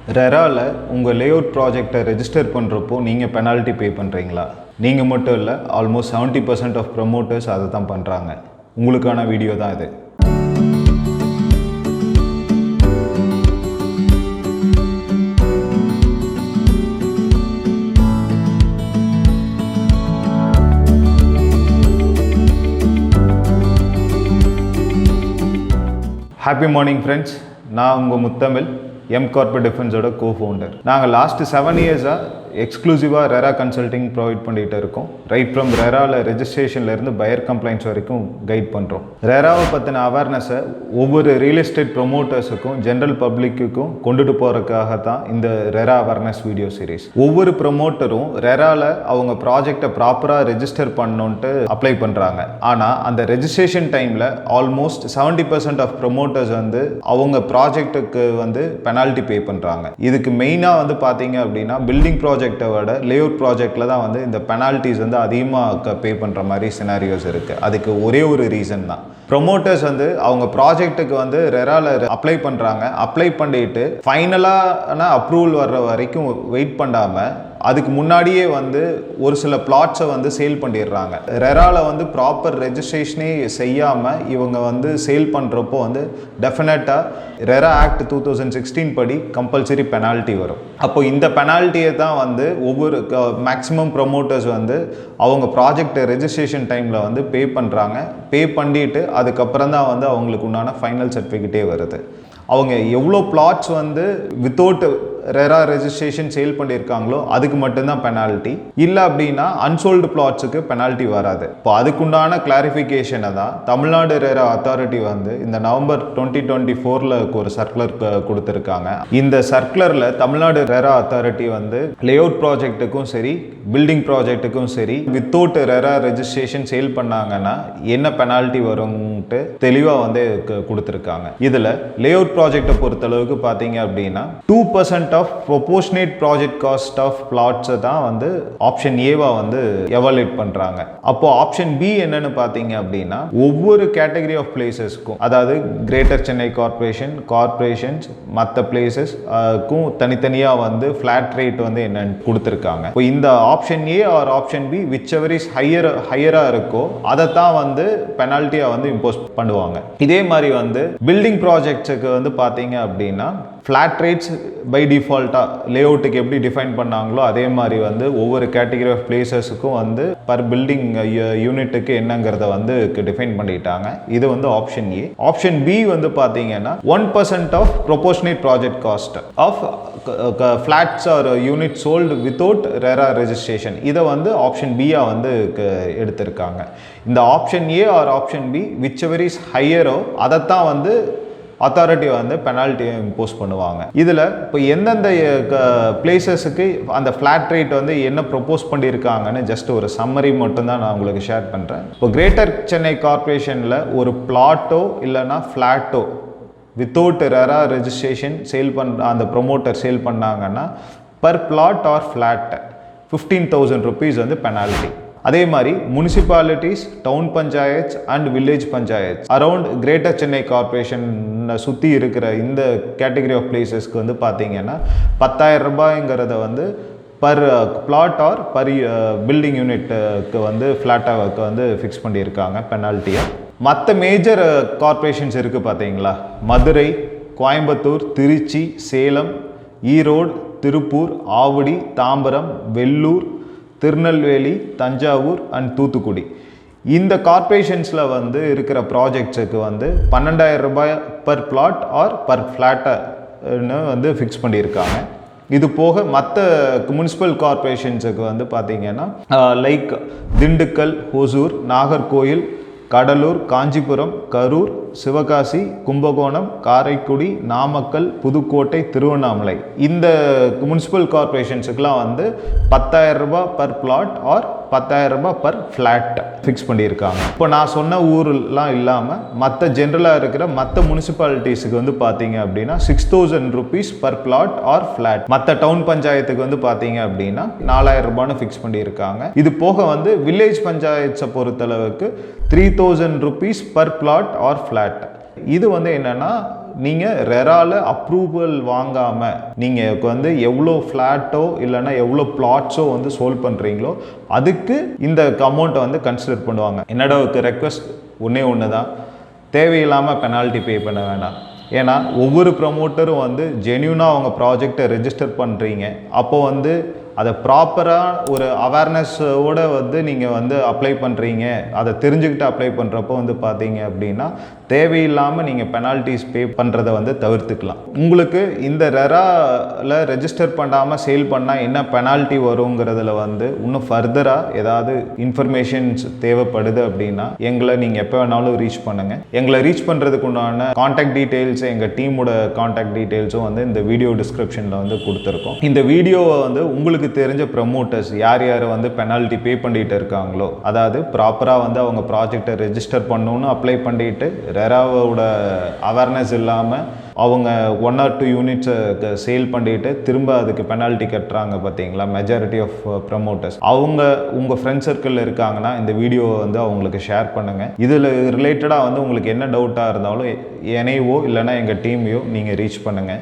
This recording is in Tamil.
ரெரால உங்கள் லேஅவுட் ப்ராஜெக்டை ரெஜிஸ்டர் பண்ணுறப்போ நீங்கள் பெனால்ட்டி பே பண்ணுறீங்களா? நீங்கள் மட்டும் இல்லை, ஆல்மோஸ்ட் 70% ஆஃப் ப்ரமோட்டர்ஸ் அதை தான் பண்ணுறாங்க. உங்களுக்கான வீடியோ தான் இது. Happy morning friends. நான் உங்கள் முத்தமிழ், எம் கார்பரேட் டிஃபென்ஸோட கோ-ஃபவுண்டர். நாங்கள் லாஸ்ட்டு 7 இயர்ஸாக எக்ஸ்க்ளூசிவாக ரெரா கன்சல்டிங் ப்ரொவைட் பண்ணிகிட்டு இருக்கோம். ரைட் ஃப்ரம் ரெராவில் ரெஜிஸ்ட்ரேஷன்லேருந்து பையர் கம்ப்ளைண்ட்ஸ் வரைக்கும் கைட் பண்ணுறோம். ரெராவை பற்றின அவேர்னஸை ஒவ்வொரு ரியல் எஸ்டேட் ப்ரொமோட்டர்ஸுக்கும் ஜென்ரல் பப்ளிக்குக்கும் கொண்டுட்டு போகிறதுக்காக தான் இந்த ரெரா அவேர்னஸ் வீடியோ சீரீஸ். ஒவ்வொரு ப்ரொமோட்டரும் ரெராவில் அவங்க ப்ராஜெக்டை ப்ராப்பராக ரெஜிஸ்டர் பண்ணணுன்ட்டு அப்ளை பண்ணுறாங்க. ஆனால் அந்த ரெஜிஸ்ட்ரேஷன் டைமில் ஆல்மோஸ்ட் 70% ஆஃப் ப்ரொமோட்டர்ஸ் அவங்க ப்ராஜெக்ட்டுக்கு பெனால்ட்டி பே பண்ணுறாங்க. இதுக்கு மெயினாக பார்த்தீங்க அப்படின்னா பில்டிங் ப்ராஜெக்டை விட லேஅவுட் ப்ராஜெக்டில் தான் இந்த பெனால்ட்டிஸ் அதிகமாக பே பண்ணுற மாதிரி சினாரியோஸ் இருக்குது. அதுக்கு ஒரே ஒரு ரீசன் தான், ப்ரொமோட்டர்ஸ் அவங்க ப்ராஜெக்ட்டுக்கு ரெரால அப்ளை பண்ணுறாங்க. அப்ளை பண்ணிட்டு ஃபைனலான அப்ரூவல் வர்ற வரைக்கும் வெயிட் பண்ணாமல் அதுக்கு முன்னாடியே ஒரு சில பிளாட்ஸை சேல் பண்ணிடுறாங்க. ரெரால ப்ராப்பர் ரெஜிஸ்ட்ரேஷனே செய்யாமல் இவங்க சேல் பண்ணுறப்போ டெஃபினட்டாக ரெரா ஆக்ட் 2016 படி கம்பல்சரி பெனால்ட்டி வரும். அப்போ இந்த பெனால்ட்டியை தான் ஒவ்வொரு மேக்ஸிமம் ப்ரொமோட்டர்ஸ் அவங்க ப்ராஜெக்ட் ரெஜிஸ்ட்ரேஷன் டைமில் பே பண்ணுறாங்க. பே பண்ணிட்டு அதுக்கப்புறம் தான் அவங்களுக்கு உண்டான ஃபைனல் சர்டிஃபிகேட்டே வருது. அவங்க எவ்வளோ flats without RERA registration sale பண்ணியிருக்காங்களோ அதுக்கு மட்டும்தான் பெனால்ட்டி. இல்லை அப்படின்னா அன்சோல்டு பிளாட்ஸுக்கு பெனால்ட்டி வராது. இப்போ அதுக்குண்டான கிளாரிஃபிகேஷனை தான் தமிழ்நாடு ரெரா அத்தாரிட்டி இந்த நவம்பர் 2024 ஒரு சர்க்குலர் கொடுத்துருக்காங்க. இந்த சர்க்குலரில் தமிழ்நாடு ரெரா அத்தாரிட்டி லேஅவுட் ப்ராஜெக்ட்டுக்கும் சரி பில்டிங் ப்ராஜெக்ட்டுக்கும் சரி வித்தவுட் ரெரா ரெஜிஸ்ட்ரேஷன் சேல் பண்ணாங்கன்னா என்ன பெனால்ட்டி வரும்ட்டு தெளிவாக கொடுத்துருக்காங்க. இதில் லேஅவுட் ப்ராஜெக்டை பொறுத்தளவுக்கு பார்த்தீங்க அப்படின்னா 2% of proportionate project cost of பிளாட்ஸை தான் ஆப்ஷன் ஏவா எவாலுவேட் பண்றாங்க. அப்போ ஆப்ஷன் பி என்னன்னு பார்த்தீங்க அப்படின்னா ஒவ்வொரு கேட்டகரி ஆஃப் பிளேசஸ்க்கும், அதாவது கிரேட்டர் சென்னை கார்பரேஷன்ஸ் மற்ற பிளேசஸ்க்கும் தனித்தனியாக ஃபிளாட் ரேட் என்னன்னு கொடுத்துருக்காங்க. இப்போ இந்த option A or option B whichever is ஹையரா இருக்கோ அதை தான் பெனால்ட்டியா இம்போஸ் பண்ணுவாங்க. இதே மாதிரி பில்டிங் ப்ராஜெக்ட்ஸுக்கு பார்த்தீங்க அப்படின்னா ஃப்ளாட் ரேட்ஸ் பை டிஃபால்ட்டாக லேஅவுட்டுக்கு எப்படி டிஃபைன் பண்ணாங்களோ அதே மாதிரி ஒவ்வொரு கேட்டகரி ஆஃப் பிளேசஸுக்கும் பர் பில்டிங் யூனிட்டுக்கு என்னங்கிறத டிஃபைன் பண்ணிட்டாங்க. இது ஆப்ஷன் ஏ. ஆப்ஷன் பி பார்த்தீங்கன்னா 1% of proportionate project cost of flats or unit sold without RERA registration. இதை ஆப்ஷன் பியா எடுத்திருக்காங்க. இந்த option A or option B whichever is ஹையரோ அதைத்தான் அத்தாரிட்டி பெனால்ட்டியை இம்போஸ் பண்ணுவாங்க. இதில் இப்போ எந்தெந்த பிளேசஸுக்கு அந்த ஃப்ளாட் ரேட் என்ன ப்ரொப்போஸ் பண்ணியிருக்காங்கன்னு ஜஸ்ட் ஒரு சம்மரி மட்டும்தான் நான் உங்களுக்கு ஷேர் பண்ணுறேன். இப்போ கிரேட்டர் சென்னை கார்பரேஷனில் ஒரு பிளாட்டோ இல்லைன்னா ஃப்ளாட்டோ வித்தவுட் ரெரா ரெஜிஸ்ட்ரேஷன் சேல் அந்த ப்ரொமோட்டர் சேல் பண்ணாங்கன்னா per plot or flat 15,000 rupees penalty. அதே மாதிரி municipalities, town panchayats and village panchayats around greater Chennai corporation சுற்றி இருக்கிற இந்த கேட்டகரி ஆஃப் பிளேசஸ்க்கு பார்த்தீங்கன்னா 10,000 ரூபாய்ங்கிறத per plot or per building யூனிட்டுக்கு ஃப்ளாட்டாக ஃபிக்ஸ் பண்ணியிருக்காங்க பெனால்ட்டியை. மற்ற மேஜர் கார்பரேஷன்ஸ் இருக்குது பார்த்தீங்களா, மதுரை, கோயம்புத்தூர், திருச்சி, சேலம், ஈரோடு, திருப்பூர், ஆவடி, தாம்பரம், வெள்ளூர், திருநெல்வேலி, தஞ்சாவூர் அண்ட் தூத்துக்குடி. இந்த கார்பரேஷன்ஸில் இருக்கிற ப்ராஜெக்ட்ஸுக்கு 12,000 ரூபாய் பர் பிளாட் ஆர் பர் ஃப்ளாட்டை ஃபிக்ஸ் பண்ணியிருக்காங்க. இது போக மற்ற முனிசிபல் கார்பரேஷன்ஸுக்கு பார்த்தீங்கன்னா லைக் திண்டுக்கல், ஹொசூர், நாகர்கோயில், கடலூர், காஞ்சிபுரம், கரூர், சிவகாசி, கும்பகோணம், காரைக்குடி, நாமக்கல், புதுக்கோட்டை, திருவண்ணாமலை இந்த முனிசிபல் கார்பரேஷன்ஸுக்கெலாம் 10,000 ரூபாய் பர் பிளாட் ஆர் 10,000 ரூபாய் பர் ஃப்ளாட் ஃபிக்ஸ் பண்ணியிருக்காங்க. இப்போ நான் சொன்ன ஊர்லாம் இல்லாமல் மற்ற ஜென்ரலாக இருக்கிற மற்ற முனிசிபாலிட்டிஸுக்கு பார்த்தீங்க அப்படின்னா 6,000 rupees per plot or flat. மற்ற டவுன் பஞ்சாயத்துக்கு பார்த்தீங்க அப்படின்னா 4,000 ரூபான்னு ஃபிக்ஸ் பண்ணியிருக்காங்க. இது போக வில்லேஜ் பஞ்சாயத்தை பொறுத்தளவுக்கு 3,000 rupees per plot or flat. இது என்னன்னா நீங்கள் ரெரால அப்ரூவல் வாங்காமல் நீங்கள் வந்து எவ்வளோ ஃப்ளாட்டோ இல்லைன்னா எவ்வளோ பிளாட்ஸோ வந்து சோல்வ் பண்ணுறீங்களோ அதுக்கு இந்த அமௌண்ட்டை வந்து கன்சிடர் பண்ணுவாங்க. என்னோட ரெக்வெஸ்ட் ஒன்று தான், தேவையில்லாமல் பெனால்ட்டி பே பண்ண வேண்டாம். ஏன்னா ஒவ்வொரு ப்ரமோட்டரும் வந்து ஜென்யூனாக அவங்க ப்ராஜெக்டை ரெஜிஸ்டர் பண்ணுறீங்க. அப்போது வந்து அதை ப்ராப்பராக ஒரு அவேர்னஸோடு வந்து நீங்கள் வந்து அப்ளை பண்ணுறீங்க, அதை தெரிஞ்சுக்கிட்டு அப்ளை பண்ணுறப்போ வந்து பார்த்தீங்க அப்படின்னா தேவையில்லாமல் நீங்கள் பெனால்ட்டிஸ் பே பண்ணுறதை வந்து தவிர்த்துக்கலாம். உங்களுக்கு இந்த ரெராவில் ரெஜிஸ்டர் பண்ணாமல் சேல் பண்ணால் என்ன பெனால்ட்டி வருங்கிறதுல வந்து இன்னும் ஃபர்தராக ஏதாவது இன்ஃபர்மேஷன்ஸ் தேவைப்படுது அப்படின்னா எங்களை நீங்கள் எப்போ வேணாலும் ரீச் பண்ணுங்கள். எங்களை ரீச் பண்ணுறதுக்கு உண்டான காண்டாக்ட் டீட்டெயில்ஸ், எங்கள் டீமோட காண்டாக்ட் டீட்டெயில்ஸும் வந்து இந்த வீடியோ டிஸ்கிரிப்ஷனில் வந்து கொடுத்துருக்கோம். இந்த வீடியோவை வந்து உங்களுக்கு தெரிஞ்ச ப்ரமோட்டர்ஸ் யார் யார் வந்து பெனால்ட்டி பே பண்ணிட்டு இருக்காங்களோ, அதாவது ப்ராப்பராக வந்து அவங்க ப்ராஜெக்டை ரெஜிஸ்டர் பண்ணணும்னு அப்ளை பண்ணிட்டு ரெராவோட அவேர்னஸ் இல்லாமல் அவங்க 1 or 2 யூனிட்ஸை சேல் பண்ணிட்டு திரும்ப அதுக்கு பெனால்ட்டி கட்டுறாங்க பார்த்தீங்களா, மெஜாரிட்டி ஆஃப் ப்ரமோட்டர்ஸ். அவங்க உங்கள் ஃப்ரெண்ட் சர்க்கிளில் இருக்காங்கன்னா இந்த வீடியோவை வந்து அவங்களுக்கு ஷேர் பண்ணுங்கள். இதில் ரிலேட்டடாக வந்து உங்களுக்கு என்ன டவுட்டாக இருந்தாலும் என்னையோ இல்லைனா எங்கள் டீமையோ நீங்கள் ரீச் பண்ணுங்கள்.